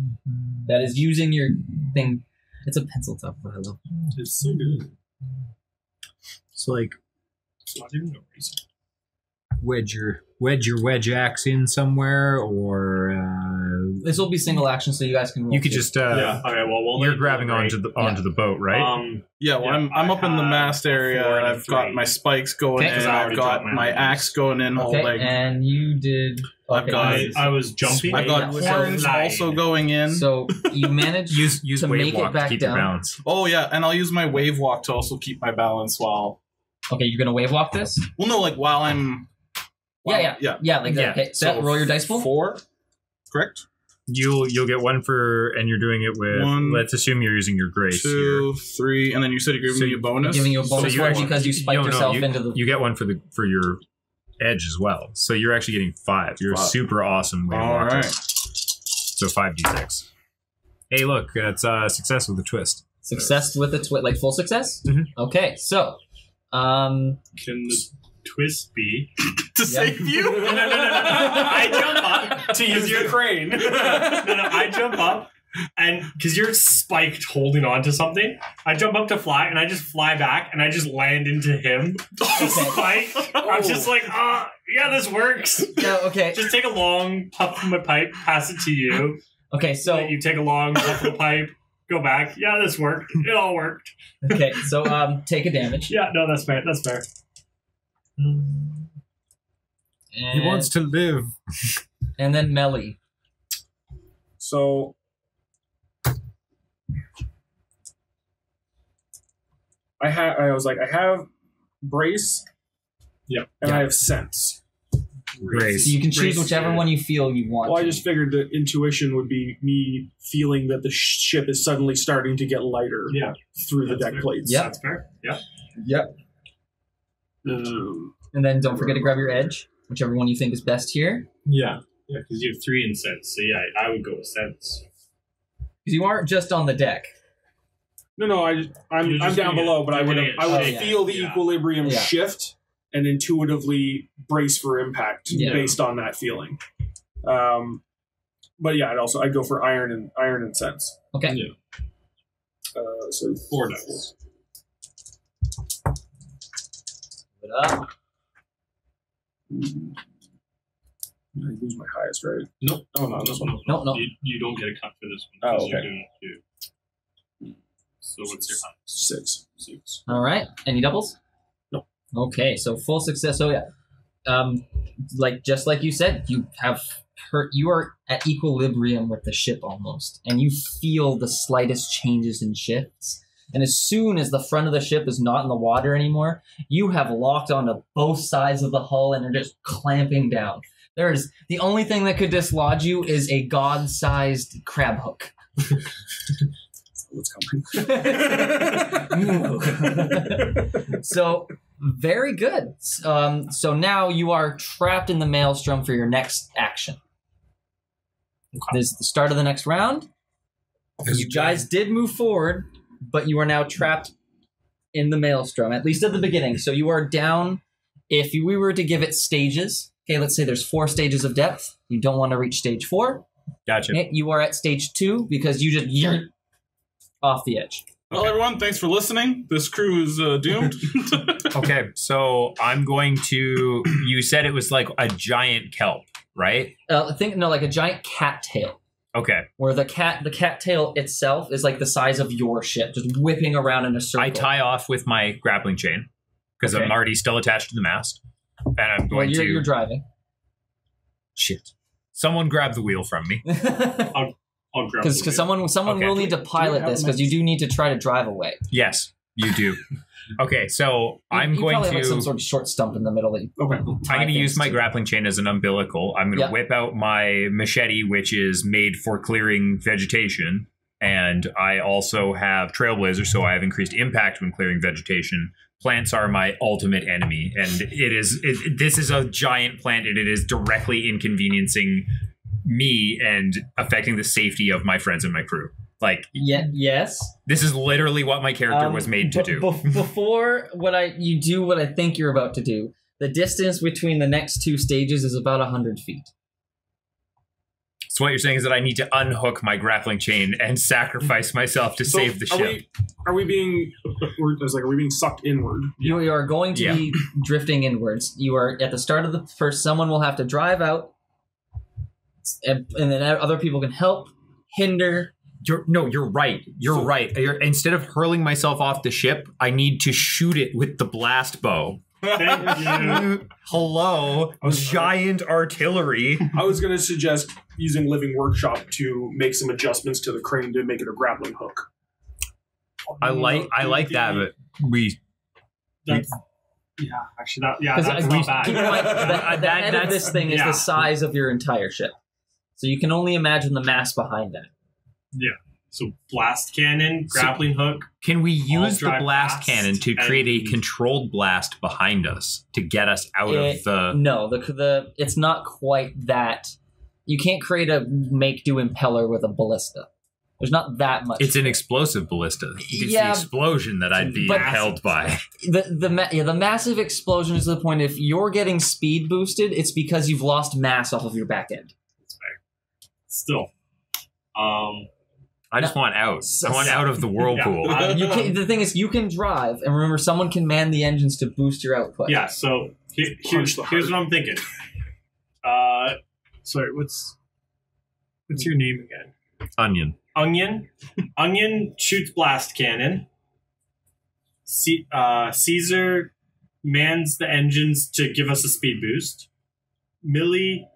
Speaker 1: That is using your thing. It's a pencil top, but I love it.
Speaker 5: It's so good.
Speaker 2: It's like
Speaker 5: It's not even a reason.
Speaker 2: wedge your wedge axe in somewhere, or
Speaker 1: This will be single action, so you guys can roll.
Speaker 2: you could
Speaker 1: too.
Speaker 2: just
Speaker 5: Yeah. Okay. Well,
Speaker 2: you're grabbing onto the boat, right?
Speaker 3: Yeah, well,
Speaker 5: Yeah,
Speaker 3: I'm up in the
Speaker 5: I
Speaker 3: mast
Speaker 5: have
Speaker 3: area,
Speaker 5: 4
Speaker 3: and
Speaker 5: and
Speaker 3: I've got
Speaker 5: 3.
Speaker 3: my spikes going
Speaker 1: Okay.
Speaker 3: in,
Speaker 5: I
Speaker 3: I've
Speaker 5: already
Speaker 3: got
Speaker 5: dropped
Speaker 3: my
Speaker 5: my
Speaker 3: axe going in,
Speaker 1: Okay,
Speaker 3: holding.
Speaker 1: and you did.
Speaker 3: I've got-
Speaker 5: I was jumping.
Speaker 3: I've got
Speaker 1: Yeah.
Speaker 3: horns
Speaker 5: Flying.
Speaker 3: also going in.
Speaker 1: So you managed
Speaker 2: use
Speaker 1: to
Speaker 2: wave
Speaker 1: make
Speaker 2: walk
Speaker 1: it back
Speaker 2: to keep
Speaker 1: down.
Speaker 2: your balance.
Speaker 3: Oh, yeah, and I'll use my wave walk to also keep my balance while...
Speaker 1: Okay, you're gonna wave walk this.
Speaker 3: Well, no, like, while I'm...
Speaker 1: Yeah. Like that.
Speaker 2: Yeah.
Speaker 1: Okay, so roll your dice pool.
Speaker 3: 4, correct?
Speaker 2: You'll get one for, and you're doing it with.
Speaker 3: 1,
Speaker 2: let's assume you're using your grace.
Speaker 3: 2, 3, and then you said you're giving
Speaker 2: So
Speaker 3: me a bonus?
Speaker 1: Giving you a bonus
Speaker 2: So
Speaker 1: for it
Speaker 2: you're-
Speaker 1: because you spiked yourself into the.
Speaker 2: You get one for your edge as well. So you're actually getting 5. You're a
Speaker 3: 5.
Speaker 2: super awesome wave
Speaker 3: All
Speaker 2: walker.
Speaker 3: right.
Speaker 2: So 5d6. Hey, look, that's success with a twist.
Speaker 1: Success with a twist, like full success?
Speaker 2: Mhm.
Speaker 1: Okay, so,
Speaker 5: Can the twist be?
Speaker 3: To save you?
Speaker 5: No. I jump up
Speaker 4: To use your crane.
Speaker 5: No, I jump up, and because you're spiked holding on to something, I jump up to fly, and I just fly back, and I just land into him. Spike. I'm just like, yeah, this works.
Speaker 1: no, okay,
Speaker 5: Just take a long puff from my pipe, pass it to you.
Speaker 1: okay, so,
Speaker 5: You take a long puff of the pipe, go back. Yeah, this worked. It all worked.
Speaker 1: okay, so, take a damage.
Speaker 5: Yeah, no, that's fair. That's fair.
Speaker 2: He wants to live.
Speaker 1: And then melee.
Speaker 4: So I have brace.
Speaker 5: Yep.
Speaker 4: And
Speaker 2: Yeah.
Speaker 4: I have sense.
Speaker 2: Grace.
Speaker 1: So you can choose
Speaker 5: Brace,
Speaker 1: whichever
Speaker 5: yeah.
Speaker 1: one you feel you want.
Speaker 4: Well, I
Speaker 1: to.
Speaker 4: just figured that intuition would be me feeling that the ship is suddenly starting to get lighter
Speaker 5: Yeah.
Speaker 4: through the
Speaker 5: That's
Speaker 4: deck
Speaker 5: fair.
Speaker 4: plates.
Speaker 1: Yep.
Speaker 5: That's fair. Yeah.
Speaker 1: Yep. And then don't forget to grab your edge, whichever one you think is best here.
Speaker 5: Yeah. Yeah, because you have 3 in sense. So yeah, I would go with sense.
Speaker 1: Because you aren't just on the deck.
Speaker 4: No, I'm
Speaker 5: You're just
Speaker 4: down
Speaker 5: gonna
Speaker 4: below,
Speaker 5: get-
Speaker 4: but I would
Speaker 5: you're gonna get shaken.
Speaker 4: feel the
Speaker 5: Yeah.
Speaker 4: equilibrium
Speaker 1: Yeah.
Speaker 4: shift and intuitively brace for impact
Speaker 1: Yeah.
Speaker 4: based on that feeling. But yeah, I'd go for iron and sense.
Speaker 1: Okay.
Speaker 5: Yeah.
Speaker 4: So
Speaker 5: 4 dice.
Speaker 1: Put it up.
Speaker 4: I lose my highest, right?
Speaker 5: Nope.
Speaker 4: Oh no, this one.
Speaker 1: No.
Speaker 5: You don't get a cut for this one.
Speaker 4: Oh,
Speaker 5: because you're
Speaker 4: okay.
Speaker 5: doing 2. So what's your high?
Speaker 4: 6.
Speaker 5: 6.
Speaker 1: All right. Any doubles?
Speaker 4: No.
Speaker 1: Okay, so full success. So yeah, just like you said, you are at equilibrium with the ship almost, and you feel the slightest changes and shifts. And as soon as the front of the ship is not in the water anymore, you have locked onto both sides of the hull and are just clamping down. There's the only thing that could dislodge you is a god-sized crab hook.
Speaker 4: What's coming?
Speaker 1: So very good. So now you are trapped in the maelstrom for your next action. This is the start of the next round. You guys did move forward, but you are now trapped in the maelstrom, at least at the beginning. So you are down. If we were to give it stages, okay, let's say there's 4 stages of depth. You don't want to reach stage 4.
Speaker 2: Gotcha.
Speaker 1: Okay, you are at stage 2 because you just yearn off the edge.
Speaker 3: Well, everyone, thanks for listening. This crew is doomed.
Speaker 2: Okay, so I'm going to. You said it was like a giant kelp, right?
Speaker 1: Like a giant cattail.
Speaker 2: Okay.
Speaker 1: Where the cattail itself is like the size of your ship, just whipping around in a circle.
Speaker 2: I tie off with my grappling chain because
Speaker 1: Okay.
Speaker 2: I'm already still attached to the mast, and I'm going
Speaker 1: Well,
Speaker 2: to.
Speaker 1: you're driving.
Speaker 2: Shit! Someone grab the wheel from me.
Speaker 5: I'll grab
Speaker 1: Because
Speaker 5: the
Speaker 1: someone
Speaker 2: Okay.
Speaker 1: will need to pilot
Speaker 4: have
Speaker 1: this
Speaker 4: a
Speaker 1: because you do need to try to drive away.
Speaker 2: Yes, you do. Okay, so I'm
Speaker 1: you
Speaker 2: going
Speaker 1: probably have like some
Speaker 2: to.
Speaker 1: sort of short stump in the middle that you
Speaker 4: Okay.
Speaker 2: I'm going to use my grappling chain as an umbilical. I'm going to
Speaker 1: Yeah.
Speaker 2: whip out my machete, which is made for clearing vegetation. And I also have Trailblazer, so I have increased impact when clearing vegetation. Plants are my ultimate enemy. And this is a giant plant, and it is directly inconveniencing me and affecting the safety of my friends and my crew. Like,
Speaker 1: yes.
Speaker 2: this is literally what my character was made to do.
Speaker 1: Before you do what I think you're about to do, the distance between the next 2 stages is about 100 feet.
Speaker 2: So what you're saying is that I need to unhook my grappling chain and sacrifice myself to save the ship.
Speaker 4: Are we being sucked inward?
Speaker 1: You are going to be drifting inwards. You are at the start of the first. Someone will have to drive out, and then other people can help, hinder.
Speaker 2: You're right. You're right. Instead of hurling myself off the ship, I need to shoot it with the blast bow.
Speaker 5: Thank you.
Speaker 2: Hello, giant artillery.
Speaker 4: I was going to suggest using Living Workshop to make some adjustments to the crane to make it a grappling hook.
Speaker 2: I like that, but
Speaker 5: That's that's
Speaker 1: Keep
Speaker 5: not bad.
Speaker 1: in mind, the head of this thing is the size of your entire ship, so you can only imagine the mass behind that.
Speaker 5: Yeah. So blast cannon, grappling hook.
Speaker 2: can we use the
Speaker 5: drive
Speaker 2: blast
Speaker 5: fast
Speaker 2: cannon to create a controlled blast behind us to get us out of the?
Speaker 1: No, the it's not quite that. You can't create a make-do impeller with a ballista. There's not that much.
Speaker 2: It's an explosive ballista. It's the explosion that I'd be
Speaker 1: but-
Speaker 2: impelled by.
Speaker 1: The massive explosion is to the point if you're getting speed boosted, it's because you've lost mass off of your back end.
Speaker 5: Still.
Speaker 2: I just want out. I want out of the whirlpool.
Speaker 1: The thing is, you can drive, and remember, someone can man the engines to boost your output.
Speaker 5: Yeah, so here's what I'm thinking. Sorry, what's your name again?
Speaker 2: Onion.
Speaker 5: Onion shoots blast cannon. Caesar mans the engines to give us a speed boost. Millie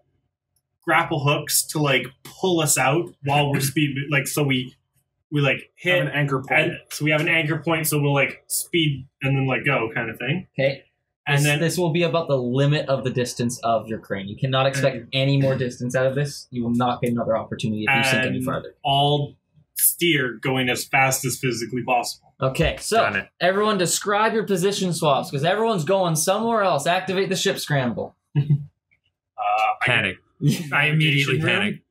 Speaker 5: grapple hooks to like pull us out while we're so we hit
Speaker 4: Have an anchor point.
Speaker 5: and so we have an anchor point, so we'll like speed and then let go kind of thing.
Speaker 1: Okay.
Speaker 5: And then
Speaker 1: This will be about the limit of the distance of your crane. You cannot expect any more distance out of this. You will not get another opportunity if you sink any farther.
Speaker 5: all steer going as fast as physically possible.
Speaker 1: Okay, so
Speaker 2: Got it.
Speaker 1: everyone describe your position swaps, because everyone's going somewhere else. Activate the ship scramble.
Speaker 2: Panic. I immediately panic.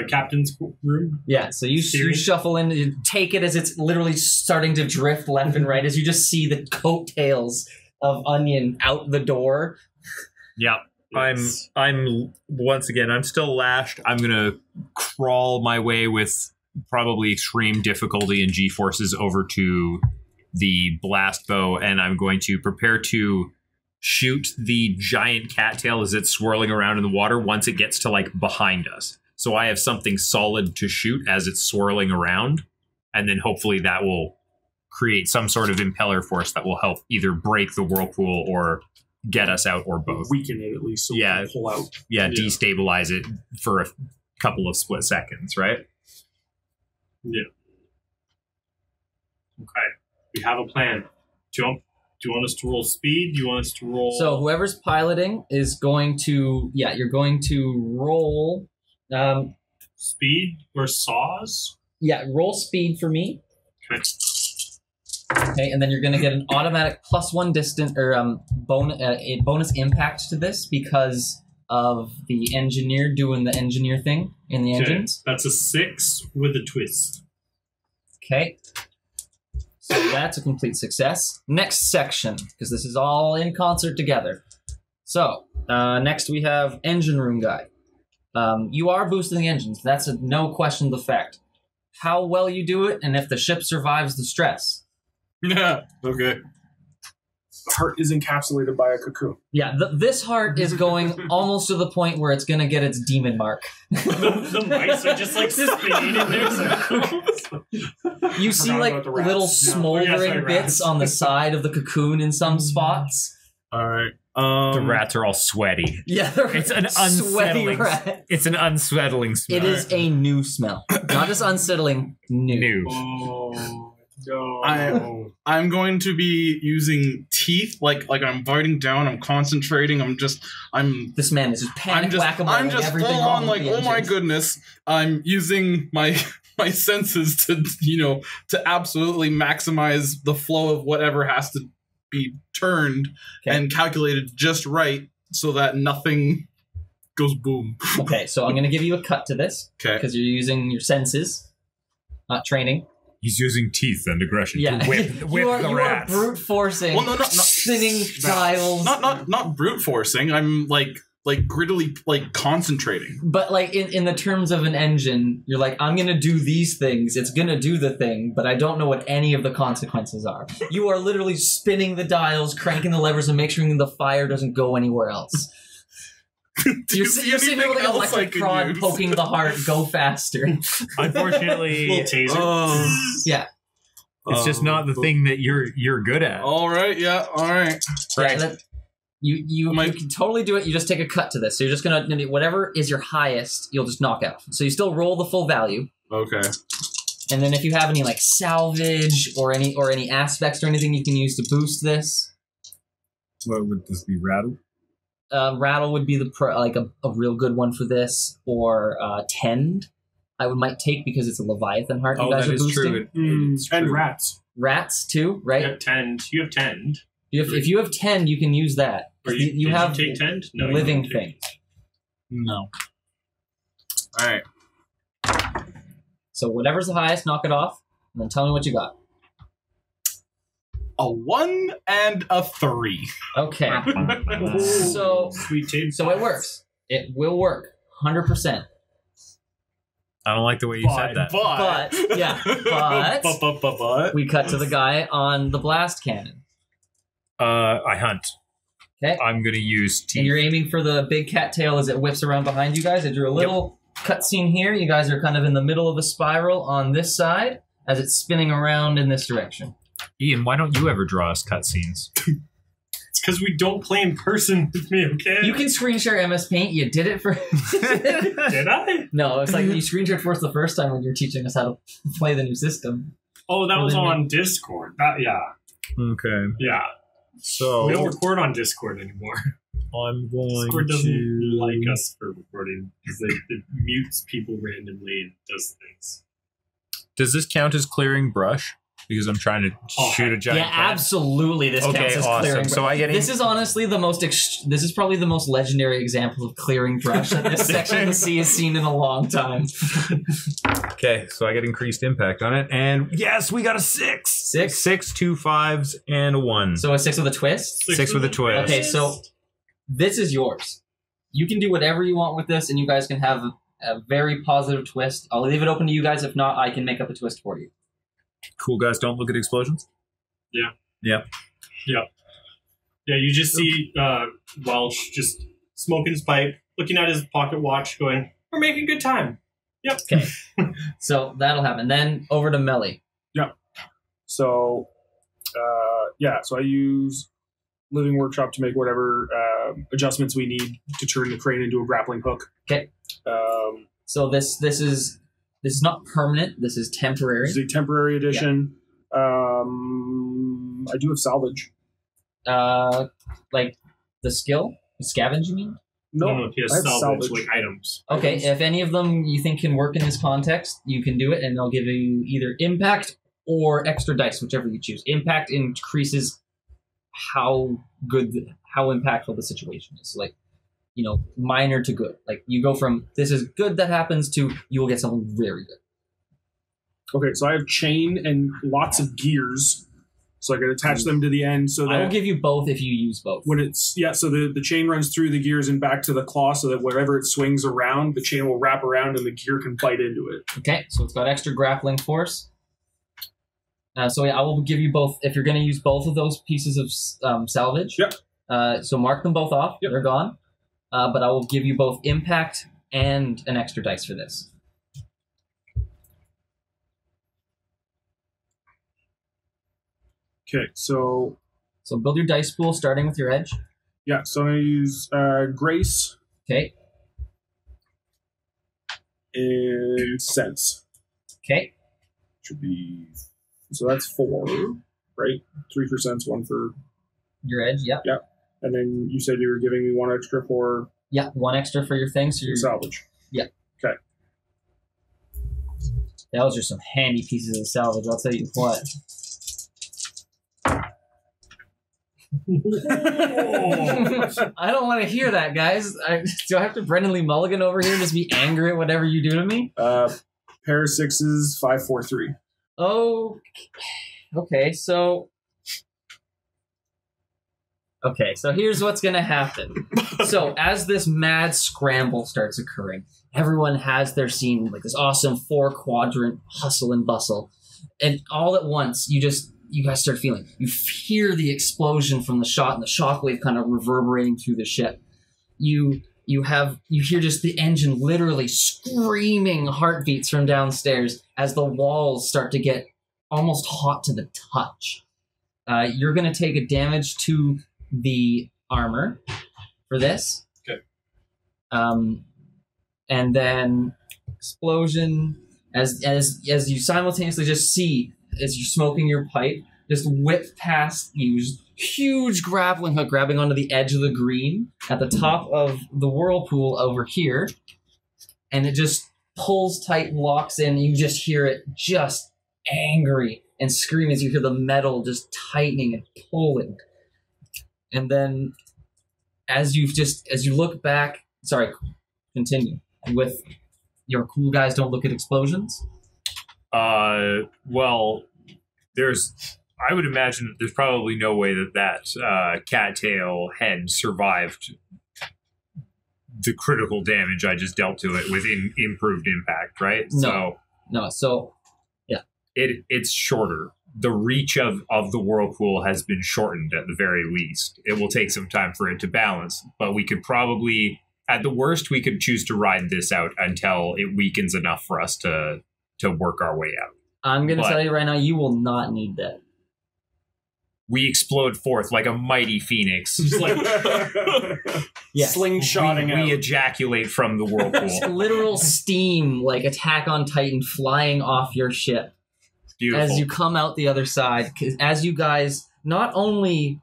Speaker 5: Captain's room.
Speaker 1: Yeah, so you
Speaker 5: Steering.
Speaker 1: shuffle in, you take it as it's literally starting to drift left and right as you just see the coattails of Onion out the door.
Speaker 2: Yeah.
Speaker 5: Yes.
Speaker 2: I'm once again, I'm still lashed. I'm gonna crawl my way with probably extreme difficulty and G-forces over to the blast bow, and I'm going to prepare to shoot the giant cattail as it's swirling around in the water once it gets to like behind us. So I have something solid to shoot as it's swirling around, and then hopefully that will create some sort of impeller force that will help either break the whirlpool or get us out, or both.
Speaker 4: Weaken it at least, so
Speaker 2: Yeah.
Speaker 4: we can pull out.
Speaker 2: Yeah, destabilize it for a couple of split seconds, right?
Speaker 5: Yeah. Okay. We have a plan. Do you want us to roll speed? Do you want us to roll...
Speaker 1: So whoever's piloting is going to, you're going to roll,
Speaker 5: speed or saws?
Speaker 1: roll speed for me.
Speaker 5: Okay.
Speaker 1: Okay, and then you're going to get an automatic +1 distance or bonus impact to this because of the engineer doing the engineer thing in the engines.
Speaker 5: That's a 6 with a twist.
Speaker 1: Okay. So that's a complete success. Next section, because this is all in concert together. So, next we have engine room guy. You are boosting the engines. That's a no question the fact. How well you do it, and if the ship survives the stress.
Speaker 3: Yeah. Okay.
Speaker 4: The heart is encapsulated by a cocoon.
Speaker 1: Yeah, this heart is going almost to the point where it's going to get its demon mark.
Speaker 5: The mice are just like spinning in there.
Speaker 1: You see
Speaker 4: Forgot
Speaker 1: like
Speaker 4: about the rats.
Speaker 1: little
Speaker 4: Yeah.
Speaker 1: smoldering
Speaker 5: sorry,
Speaker 1: bits
Speaker 5: rats.
Speaker 1: on the side of the cocoon in some spots.
Speaker 3: All right.
Speaker 2: The rats are all sweaty.
Speaker 1: Yeah, they're
Speaker 2: It's an
Speaker 1: sweaty
Speaker 2: unsettling.
Speaker 1: rat.
Speaker 2: It's an unsettling smell.
Speaker 1: It is a new smell. Not just unsettling, new.
Speaker 2: new.
Speaker 5: Oh, no.
Speaker 3: I'm going to be using teeth, like I'm biting down. I'm concentrating. I'm
Speaker 1: This man is just panic whack-a-mole.
Speaker 3: I'm just
Speaker 1: everything
Speaker 3: full
Speaker 1: wrong
Speaker 3: on
Speaker 1: with
Speaker 3: like,
Speaker 1: the
Speaker 3: oh my
Speaker 1: engines.
Speaker 3: goodness. I'm using my senses to to absolutely maximize the flow of whatever has to be turned
Speaker 1: Okay.
Speaker 3: and calculated just right so that nothing goes boom.
Speaker 1: Okay, so I'm going to give you a cut to this
Speaker 3: Okay.
Speaker 1: because you're using your senses, not training.
Speaker 2: He's using teeth and aggression
Speaker 1: Yeah,
Speaker 2: to whip the
Speaker 1: you are
Speaker 2: rats.
Speaker 1: brute forcing,
Speaker 3: Well, no,
Speaker 1: spinning dials.
Speaker 3: Not brute forcing. I'm like grittily like concentrating.
Speaker 1: But like in the terms of an engine, you're like, I'm gonna do these things. It's gonna do the thing, but I don't know what any of the consequences are. You are literally spinning the dials, cranking the levers, and making sure the fire doesn't go anywhere else. You're sitting there with like an
Speaker 3: else I
Speaker 1: electric
Speaker 3: could
Speaker 1: prod
Speaker 3: use?
Speaker 1: poking the heart. Go faster.
Speaker 2: Unfortunately,
Speaker 5: Little taser.
Speaker 1: Yeah.
Speaker 2: it's just not the thing that you're good at.
Speaker 3: All right. Yeah. All right.
Speaker 1: Yeah, you you can totally do it. You just take a cut to this. So you're just gonna whatever is your highest, you'll just knock out. So you still roll the full value.
Speaker 3: Okay.
Speaker 1: And then if you have any like salvage or any aspects or anything you can use to boost this.
Speaker 2: What would this be? Rattle?
Speaker 1: Rattle would be a real good one for this, or Tend. I might take because it's a Leviathan heart. You guys are boosting.
Speaker 4: And rats.
Speaker 1: Rats too,
Speaker 5: You
Speaker 1: right?
Speaker 5: have 10. You have 10.
Speaker 1: If you have 10, you can use that.
Speaker 5: Or
Speaker 1: You
Speaker 5: did
Speaker 1: have
Speaker 5: take 10? No, you
Speaker 1: living
Speaker 5: didn't take
Speaker 1: things.
Speaker 3: No. All right.
Speaker 1: So whatever's the highest, knock it off, and then tell me what you got.
Speaker 3: A 1 and a 3.
Speaker 1: Okay. So
Speaker 5: Sweet tape.
Speaker 1: it works. It will work. 100%.
Speaker 2: I don't like the way you said that.
Speaker 3: But
Speaker 1: We cut to the guy on the blast cannon.
Speaker 2: I hunt.
Speaker 1: Okay.
Speaker 2: I'm going to use teeth.
Speaker 1: And you're aiming for the big cattail as it whips around behind you guys. I drew a little cutscene here. You guys are kind of in the middle of a spiral on this side as it's spinning around in this direction.
Speaker 2: Ian, why don't you ever draw us cutscenes?
Speaker 5: It's because we don't play in person with me, okay?
Speaker 1: You can screen share MS Paint. You did it for...
Speaker 5: Did I?
Speaker 1: No, it's like you screen shared for us the first time when you were teaching us how to play the new system.
Speaker 5: Oh, that
Speaker 1: And
Speaker 5: was
Speaker 1: then
Speaker 5: on Discord. Yeah.
Speaker 2: Okay.
Speaker 5: Yeah.
Speaker 2: So
Speaker 5: We don't record on Discord anymore.
Speaker 2: I'm going
Speaker 5: Discord doesn't
Speaker 2: to
Speaker 5: like us for recording because it mutes people randomly and does things.
Speaker 2: Does this count as clearing brush? Because I'm trying to shoot a giant
Speaker 1: Yeah,
Speaker 2: cat.
Speaker 1: absolutely. This
Speaker 2: Okay,
Speaker 1: counts as
Speaker 2: awesome.
Speaker 1: clearing.
Speaker 2: So I get
Speaker 1: This is honestly the most. This is probably the most legendary example of clearing brush that this section of the sea has seen in a long time.
Speaker 2: Okay, so I get increased impact on it, and yes, we got a 6. 6, 2 5s, and a 1.
Speaker 1: So a 6 with a twist.
Speaker 2: Six with a twist.
Speaker 1: Okay, so this is yours. you can do whatever you want with this, and you guys can have a very positive twist. I'll leave it open to you guys. If not, I can make up a twist for you.
Speaker 2: Cool guys don't look at explosions?
Speaker 5: Yeah.
Speaker 2: Yeah.
Speaker 5: Yeah. Yeah, you just see Welsh just smoking his pipe, looking at his pocket watch, going, "We're making good time." Yep.
Speaker 1: Okay. So that'll happen. Then over to Melly.
Speaker 4: So, so I use Living Workshop to make whatever adjustments we need to turn the crane into a grappling hook.
Speaker 1: Okay. So this is not permanent. This is temporary.
Speaker 4: This is a temporary addition. I do have salvage.
Speaker 1: Like the skill, scavenge, you mean?
Speaker 5: No, he has
Speaker 4: I have
Speaker 5: salvage,
Speaker 4: salvage.
Speaker 5: like items.
Speaker 1: Okay, if any of them you think can work in this context, you can do it, and they'll give you either impact or extra dice, whichever you choose. Impact increases how impactful the situation is. Like, minor to good. Like, you go from this is good that happens to you will get something very good.
Speaker 4: Okay, so I have chain and lots of gears, so I can attach them to the end. So that
Speaker 1: I will give you both if you use both.
Speaker 4: when it's so the chain runs through the gears and back to the claw, so that wherever it swings around, the chain will wrap around and the gear can bite into it.
Speaker 1: Okay, so it's got extra grappling force. So I will give you both if you're going to use both of those pieces of salvage.
Speaker 4: Yep.
Speaker 1: So mark them both off.
Speaker 4: Yep.
Speaker 1: They're gone. But I will give you both impact and an extra dice for this.
Speaker 4: Okay, so
Speaker 1: build your dice pool starting with your edge.
Speaker 4: so I'm going to use Grace
Speaker 1: Okay.
Speaker 4: and Sense.
Speaker 1: Okay.
Speaker 4: Should be so that's 4, right? 3 for Sense, 1 for,
Speaker 1: Your edge. Yep.
Speaker 4: and then you said you were giving me 1 extra for
Speaker 1: Yeah. 1 extra for your thing. So you're
Speaker 4: salvage.
Speaker 1: Those are some handy pieces of salvage. I'll tell you what. I don't want to hear that, guys. Do I have to Brendan Lee Mulligan over here and just be angry at whatever you do to me?
Speaker 4: Pair of 6s, 5, 4, 3.
Speaker 1: Oh, okay. So here's what's going to happen. So as this mad scramble starts occurring, everyone has their scene, like this awesome 4-quadrant hustle and bustle. And all at once, you guys start feeling. You hear the explosion from the shot and the shockwave kind of reverberating through the ship. You hear just the engine literally screaming heartbeats from downstairs as the walls start to get almost hot to the touch. You're going to take a damage to the armor for this.
Speaker 3: Okay.
Speaker 1: And then explosion as you simultaneously just see as you're smoking your pipe, just whip past you, just huge grappling hook grabbing onto the edge of the green at the top of the whirlpool over here, and it just pulls tight and locks in. You just hear it just angry and scream as you hear the metal just tightening and pulling. And then as you look back, continue with your cool guys don't look at explosions.
Speaker 2: Well, I would imagine there's probably no way that cattail head survived the critical damage I just dealt to it with improved impact, right?
Speaker 1: No. So, yeah.
Speaker 2: It's shorter. The reach of the whirlpool has been shortened at the very least. It will take some time for it to balance, but we could probably, at the worst, we could choose to ride this out until it weakens enough for us to work our way out.
Speaker 1: I'm going to tell you right now, you will not need that.
Speaker 2: We explode forth like a mighty phoenix.
Speaker 5: Just like
Speaker 1: Yes.
Speaker 4: Slingshotting out.
Speaker 2: We ejaculate from the whirlpool.
Speaker 1: Literal steam, like Attack on Titan, flying off your ship.
Speaker 2: Beautiful.
Speaker 1: As you come out the other side. 'Cause as you guys not only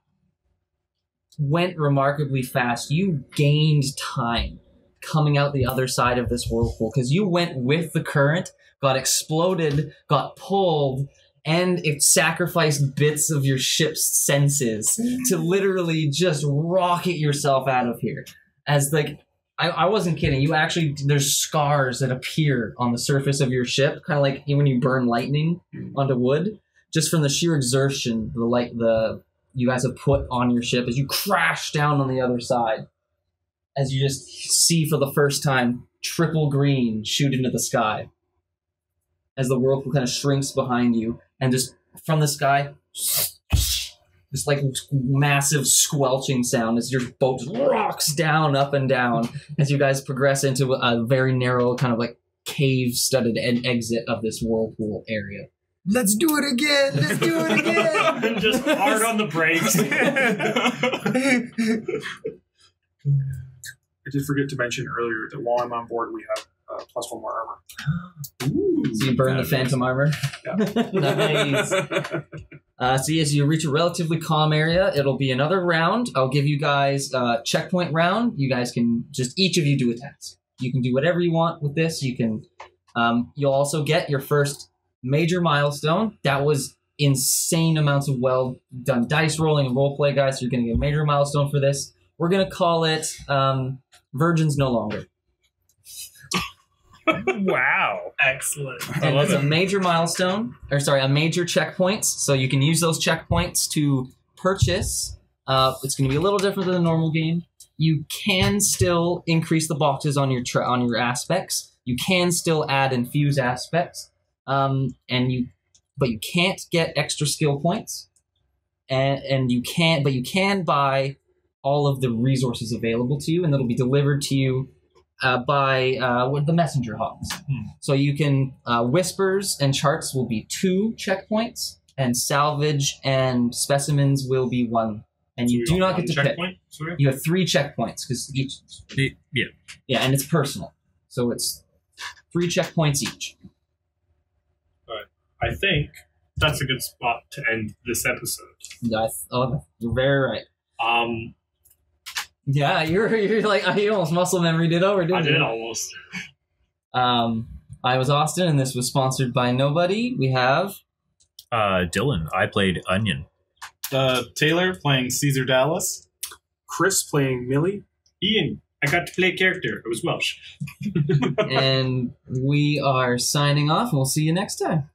Speaker 1: went remarkably fast, you gained time coming out the other side of this whirlpool. Because you went with the current, got exploded, got pulled, and it sacrificed bits of your ship's senses to literally just rocket yourself out of here. As I wasn't kidding. You actually, there's scars that appear on the surface of your ship, kind of like when you burn lightning onto wood, just from the sheer exertion you guys have put on your ship as you crash down on the other side. as you just see for the first time triple green shoot into the sky. As the whirlpool kind of shrinks behind you, and just from the sky, this like massive squelching sound as your boat just rocks down, up and down, as you guys progress into a very narrow kind of like cave-studded exit of this whirlpool area. Let's do it again! Let's do it again!
Speaker 5: Just hard on the brakes.
Speaker 4: I did forget to mention earlier that while I'm on board, we have +1 more armor.
Speaker 3: Ooh,
Speaker 1: So you burn the phantom armor?
Speaker 4: Yeah.
Speaker 1: Nice. So as you reach a relatively calm area, it'll be another round. I'll give you guys a checkpoint round. You guys can just, each of you do a task. You can do whatever you want with this. You can, you'll also get your first major milestone. That was insane amounts of well done dice rolling and roleplay, guys. So you're going to get a major milestone for this. We're going to call it Virgins No Longer.
Speaker 5: Wow. Excellent.
Speaker 1: And it's a major milestone, or sorry, a major checkpoints. So you can use those checkpoints to purchase. It's going to be a little different than the normal game. You can still increase the boxes on your aspects. You can still add and fuse aspects, but you can't get extra skill points, and you can buy all of the resources available to you, and that'll be delivered to you by the messenger hogs. So you can whispers and charts will be 2 checkpoints, and salvage and specimens will be 1. And you do not get to pick.
Speaker 5: Sorry?
Speaker 1: You have 3 checkpoints because each. Yeah, and it's personal, so it's 3 checkpoints each.
Speaker 5: I think that's a good spot to end this episode.
Speaker 1: You're very right. Yeah, you're like you almost muscle memoried it over, didn't you?
Speaker 5: I did almost.
Speaker 1: I was Austin, and this was sponsored by nobody. We have
Speaker 2: Dylan. I played Onion.
Speaker 3: Taylor playing Caesar Dallas.
Speaker 4: Chris playing Millie.
Speaker 5: Ian, I got to play a character. It was Welsh.
Speaker 1: and we are signing off, and we'll see you next time.